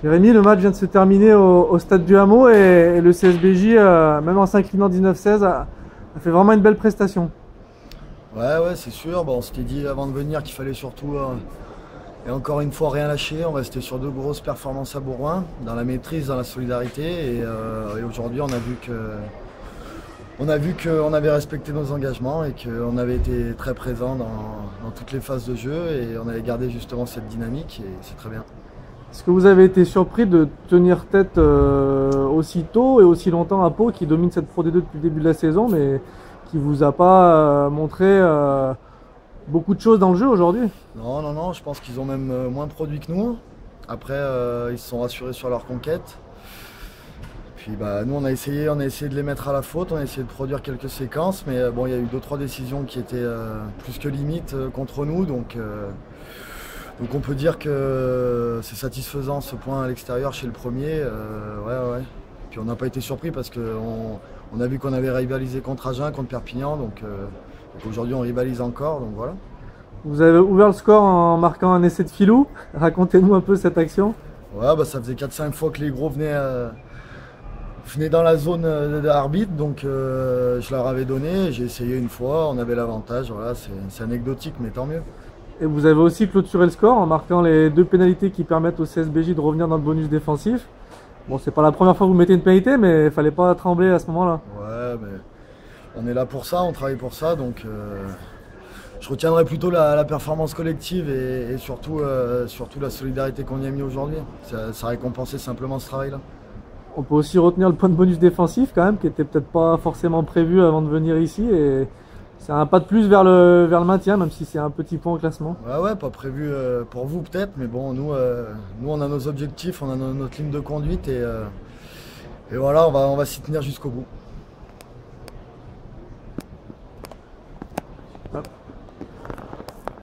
Jérémy, le match vient de se terminer au stade du Hameau et le CSBJ, même en s'inclinant 19-16, a fait vraiment une belle prestation. Ouais, c'est sûr. Bon, on s'était dit avant de venir qu'il fallait surtout, et encore une fois, rien lâcher. On restait sur deux grosses performances à Bourgoin, dans la maîtrise, dans la solidarité. Et aujourd'hui, on a vu qu'on avait respecté nos engagements et qu'on avait été très présent dans toutes les phases de jeu et on avait gardé justement cette dynamique et c'est très bien. Est-ce que vous avez été surpris de tenir tête aussi tôt et aussi longtemps à Pau, qui domine cette Pro D2 depuis le début de la saison, mais qui vous a pas montré beaucoup de choses dans le jeu aujourd'hui? Non, je pense qu'ils ont même moins produit que nous. Après, ils se sont rassurés sur leur conquête. Puis nous on a essayé de les mettre à la faute, on a essayé de produire quelques séquences, mais bon, il y a eu 2-3 décisions qui étaient plus que limites contre nous, donc on peut dire que c'est satisfaisant ce point à l'extérieur chez le premier. Ouais. Puis on n'a pas été surpris parce qu'on a vu qu'on avait rivalisé contre Agen, contre Perpignan, donc aujourd'hui on rivalise encore, donc voilà. Vous avez ouvert le score en marquant un essai de Filou. Racontez-nous un peu cette action. Ouais, ça faisait 4-5 fois que les gros venaient dans la zone d'arbitre, donc je leur avais donné, j'ai essayé une fois, on avait l'avantage, voilà, c'est anecdotique, mais tant mieux. Et vous avez aussi clôturé le score en marquant les 2 pénalités qui permettent au CSBJ de revenir dans le bonus défensif. Bon, c'est pas la première fois que vous mettez une pénalité, mais il fallait pas trembler à ce moment-là. Ouais, mais on est là pour ça, on travaille pour ça, donc je retiendrai plutôt la performance collective et surtout la solidarité qu'on y a mis aujourd'hui. Ça récompensait simplement ce travail-là. On peut aussi retenir le point de bonus défensif quand même, qui était peut-être pas forcément prévu avant de venir ici. Et c'est un pas de plus vers le maintien, même si c'est un petit point au classement. Ouais, pas prévu pour vous peut-être, mais bon, nous on a nos objectifs, on a notre ligne de conduite et voilà, on va s'y tenir jusqu'au bout. Hop.